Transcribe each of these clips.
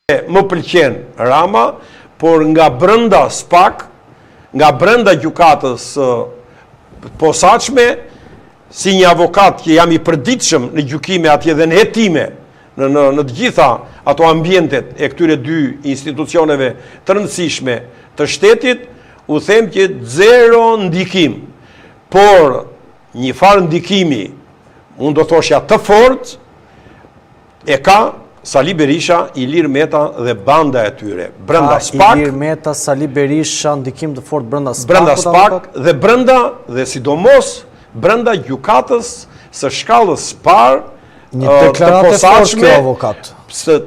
Më pëlqen Rama, por nga brenda SPAK, nga brenda gjykatës posaçme, si një avokat që jam i përditshëm në gjykime atje dhe në hetime, në të gjitha ato ambientet e këtyre dy institucioneve të rëndësishme të shtetit, u them që zero ndikim, por një farë ndikimi, unë do thoshja të fortë, e ka Sali Berisha, Ilir Meta dhe banda e tyre. Brenda SPAK, Ilir Meta, Sali Berisha, ndikim të fortë brenda SPAK. Brenda SPAK dhe sidomos brenda gjykatës së shkallës parë një deklaratë e fortë kjo avokat.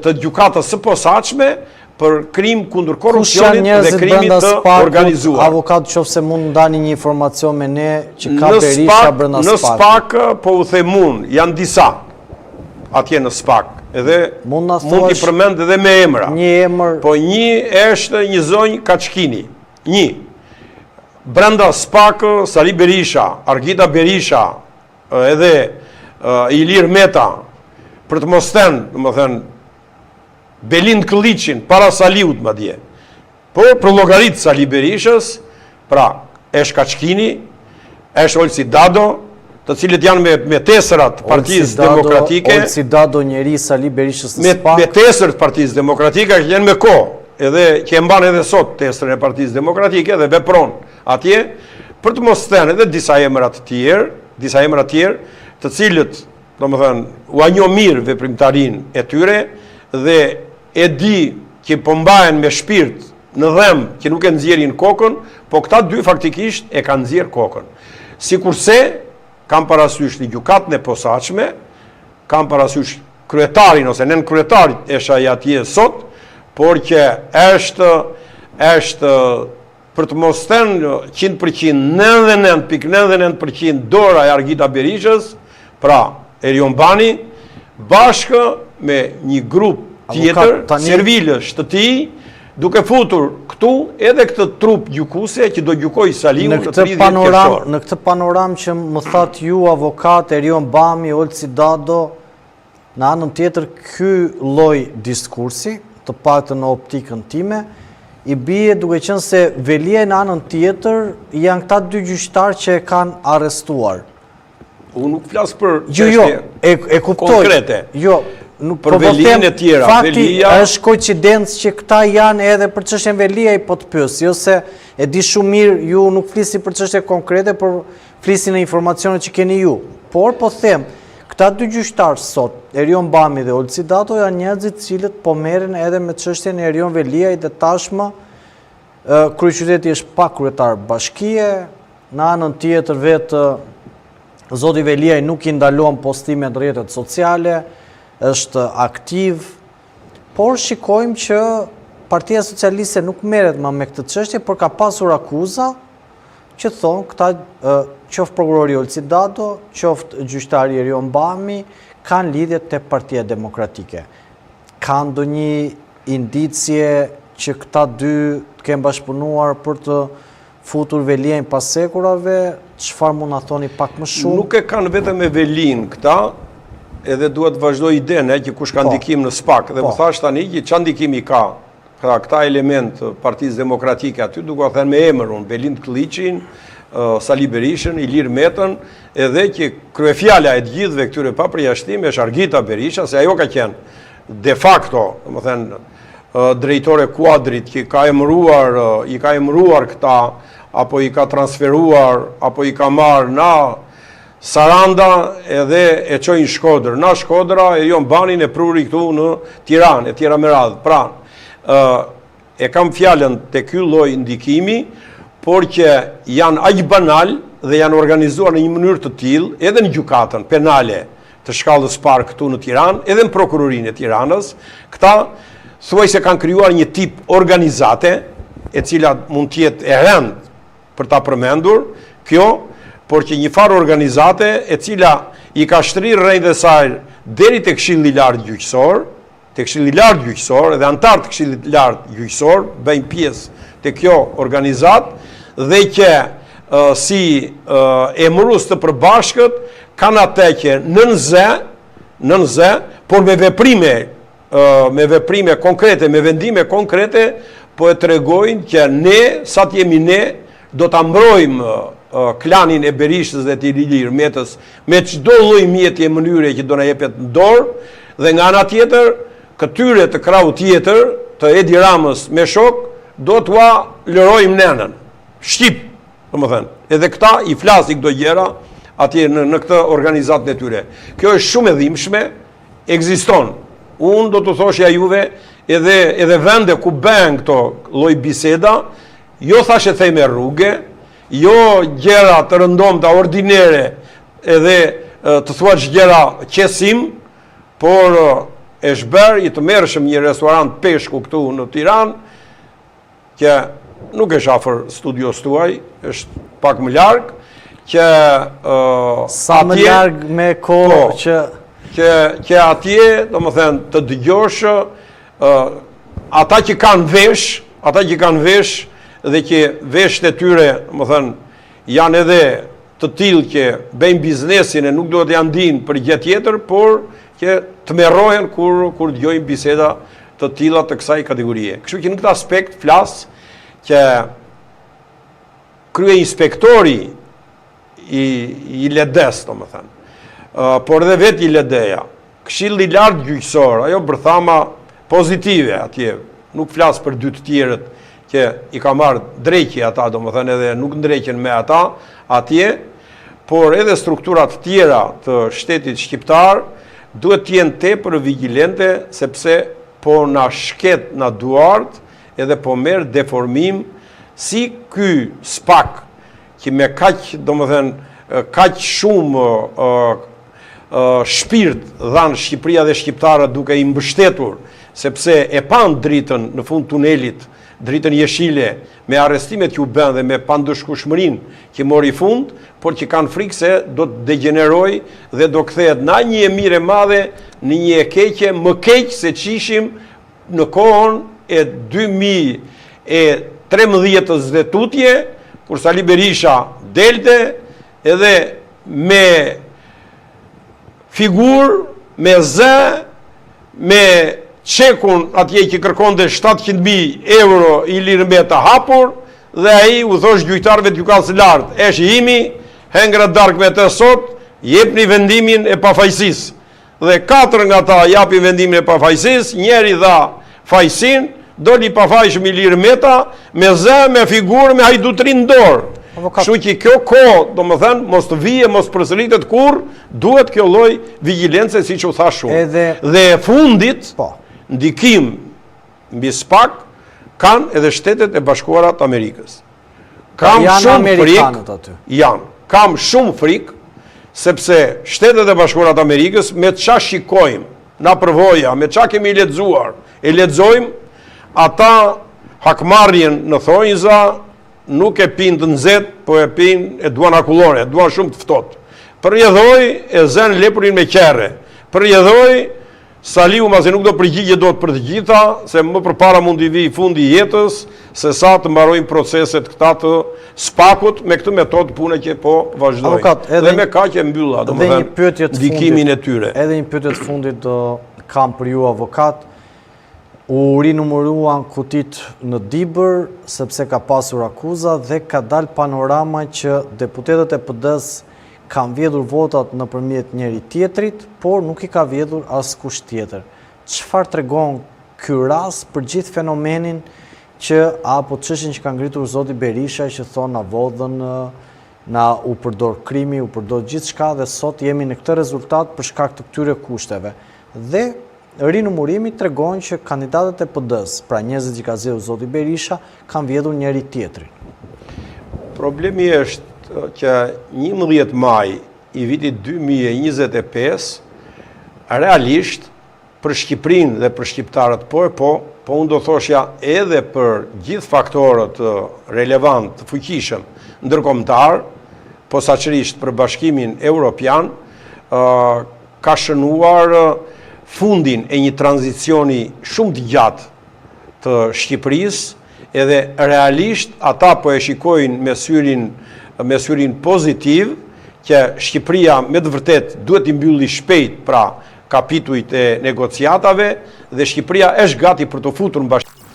Të gjykatës së posaçme për krim kundër korrupsionit dhe krimit të organizuar. Avokat, qofse mund ndani një informacion me ne që ka Berisha brenda SPAK. Në SPAK, po u them unë, janë disa atje në SPAK. Edhe mund t'i përmend edhe me emra. Një emër. Po një është një zonjë Kaçkini. Një. Brenda SPAK, Sali Berisha, Argita Berisha, edhe Ilir Meta, për të mos thënë, Belind Këlliçin, para Saliut ma dje. Por për llogaritë Sali Berishës, pra, është Kaçkini, është Olsi Dado, të cilët janë me tesërat Partisë Demokratike. Olsi Dado, njeri Sali Berishës në SPAK. Me tesërat Partisë Demokratike, që janë me kohë, edhe që e mban edhe sot tesërën e Partisë Demokratike dhe vepron atje, për të mos thënë edhe disa emra të tjerë, të cilët, domethënë, u njoh mirë veprimtarinë e tyre dhe e di që po mbahen me shpirt në dhem që nuk e nxjerrin kokën, po këta dy faktikisht e kanë nxjerr kokën. Sikurse kam parasysh një gjykatën e posaçme, kam parasysh kryetarin ose nën kryetarit e shaj atje sot, por që është për të mos thënë 100%, 99.99% dora e Argita Berishës, pra Erion Bani, bashkë me një grup tjetër, servilës të tij, duke futur këtu edhe këtë trup gjykuse që do gjykoj Saliu në 30 qershor. Në këtë panoram që më thatë ju, avokat, Erion Bani, Olsi Dado, në anën tjetër, ky lloj diskursi, të paktën në optikën time, i bie duke qenë se Velia në anën tjetër janë këta dy gjyqtarë që e kanë arrestuar. Unë nuk flas për e kuptoj. Konkrete. Jo, për Velinë e tjera. Fakti është koincidencë që këta janë edhe për çështjen Velia i po të pyes, jo se e di shumë mirë, ju nuk flisni për çështje konkrete, por flisni në informacionet që keni ju. Por po them, këta dy gjyqtarë sot, Erion Bami dhe Olsi Dado, janë njerëzit cilët po merren edhe me çështjen e Erion Veliaj dhe tashmë kryeqyteti është pa kryetar bashkie, në anën tjetër vetë zoti Veliaj nuk i ndalon postimet në rrjetet sociale, është aktiv, por shikojmë që Partia Socialiste nuk merret më me këtë çështje, por ka pasur akuza që thonë këta qoftë prokurori Olsi Dado, qoftë gjyqtari Erion Bami, kanë lidhje te Partia Demokratike. Ka ndonjë indicje që këta dy të kenë bashkëpunuar për të futur Veliajn pas sekurave? Çfarë mund na thoni pak më shumë? Nuk e kanë vetëm me Velin këta, edhe duhet të vazhdoj idenë që kush ka ndikim në SPAK. Dhe më thash tani që çfarë ndikimi ka këta element Partisë Demokratike aty, duke thënë me emër unë, Belind Këlliçin, Sali Berishën, Ilir Metën, edhe që kryefjala e të gjithëve këtyre pa përjashtime është Argita Berisha, se ajo ka qenë de facto, domethënë, drejtore kuadrit që i ka emëruar këta, apo i ka transferuar, apo i ka marrë na Saranda edhe e çojnë Shkodër. Na Shkodra e Erion Banin e pruri këtu në Tiranë, e tjera me radhë. Pra, e kam fjalën te ky lloj ndikimi, por që janë aq banal dhe janë organizuar në një mënyrë të tillë, edhe në gjykatën penale të shkallës parë këtu në Tiranë, edhe në prokurorinë e Tiranës, këta thuajse kanë krijuar një tip organizate, e cila mund të jetë e rëndë për ta përmendur, kjo, por që një farë organizate e cila i ka shtrirë rreth e saj deri te Këshilli i Lartë Gjyqësor, dhe antarët të Këshillit të Lartë Gjyqësor bëjnë pjesë te kjo organizat dhe që si emërues të përbashkët kanë atë që nën zë, por me veprime me veprime konkrete, me vendime konkrete, po e tregojnë që ne, sa t'jemi ne, do t'a mbrojmë klanin e Berishës dhe t'i Ilir Metës me çdo lloj mjetje e mënyre që do na jepet në dorë, dhe nga ana tjetër, këtyre të krau tjetër, të Edi Ramës me shok, do t'ua lërojmë nenën. Shqip, domethënë. Edhe këta i flasin këto gjëra atje në këtë organizatën e tyre. Kjo është shumë e dhimbshme, ekziston. Unë do të thoshja juve edhe vende ku bën këto lloj biseda, jo thashë thej me rrugë, jo gjëra të rëndomta ordinere, edhe të thuaç gjëra qesim, por e shber i të merrshëm një restorant peshku këtu në Tiranë, që nuk është afër studios tuaj, është pak më larg, që sa më larg me kohë që atje, domethënë, të dëgjosh ata që kanë vesh, dhe që veshët e tyre, domethënë, janë edhe të tillë që bëjnë biznesin e nuk duhet janë dinë për gjë tjetër, por që të merrohen kur dëgjojnë biseda të tilla të kësaj kategorie. Kështu që në këtë aspekt flas që krye inspektori i LEDES, domethënë, por edhe vetë i LEDEja, Këshilli i Lartë Gjyqësor, ajo bërthama pozitive atje, nuk flas për dy të tjerët që i ka marrë drejtje ata, domethënë edhe nuk ndreqen me ata atje, por edhe strukturat tjera të shtetit shqiptar duhet të jenë tepër vigjilente, sepse po na shket na duart edhe po merr deformim si ky SPAK që me kaq, domethënë, kaq shumë shpirt dhanë Shqipëria dhe shqiptarët duke i mbështetur, sepse e pan dritën në fund tunelit, dritën jeshile, me arrestimet që u bën dhe me pandëshkueshmërinë që mori fund, por që kanë frikë se do të degeneroj dhe do kthehet nga një e mirë e madhe në një e keqe, më keq se çishim në kohën e 2013 dhe tutje, kur Sali Berisha delte edhe me figur, me zë, me çekun atje që kërkonte 700.000 euro i Lirmeta hapur, dhe ai u thosh gjyqtarëve të gjykatës së lartë, është imi, hengra dark me të sot, jepni vendimin e pafajësisë. Dhe 4 nga ta japin vendimin e pafajësisë, njeri dha fajsin, doli pafajshëm i Lirmeta, me zë, me figurë, me hajdutrin dorë. Kështu që kjo kohë, domethënë, mos të vije, mos përsëritet kurrë, duhet kjo lloj vigjilence, siç u thash unë. Dhe fundit, ndikim mbi SPAK kanë edhe Shtetet e Bashkuara të Amerikës. Kam shumë frikë, sepse Shtetet e Bashkuara të Amerikës, me çfarë shikojmë na përvoja, me çfarë kemi lexuar, e lexojmë, ata hakmarrjen në thonjza nuk e pinë të nxehtë, po e pinë e duan akullore, duan shumë të ftohtë. Përjedhoi e zën lepurin me qerre. Përjedhoi Saliu mase nuk do përgjigje dot për të gjitha, se më përpara mund i vi fundi i jetës, se sa të mbarojnë proceset këta të SPAK-ut me këtë metodë pune që po vazhdojnë. Dhe me kaq e mbylla, domethënë, ndikimin e tyre. Edhe një pyetje të fundit do kam për ju avokat. U rinumëruan kutit në Dibër, sepse ka pasur akuza dhe ka dalë panorama që deputetët e PD-s kanë vjedhur votat nëpërmjet njëri tjetrit, por nuk i ka vjedhur askush tjetër. Çfarë tregon ky rast për gjithë fenomenin apo çështjen që ka ngritur zoti Berisha, që thonë na vodhën, na u përdor krimi, u përdor gjithçka, dhe sot jemi në këtë rezultat për shkak të këtyre kushteve. Dhe rinumërimi tregon që kandidatët e PD-s, pra njerëzit që ka zgjedhur zoti Berisha, kanë vjedhur njëri tjetrin. Problemi është që 11 maj i vitit 2025, realisht, për Shqipërinë dhe për shqiptarët po unë do thoshja edhe për gjithë faktorët relevant të fuqishëm ndërkombëtar, posaçërisht për Bashkimin Evropian, ka shënuar fundin e një tranzicioni shumë të gjatë të Shqipërisë, edhe realisht ata po e shikojnë me syrin pozitiv që Shqipëria me të vërtet duhet i mbylli shpejt pra kapitujt e negociatave dhe Shqipëria është gati për të futur në bashkë.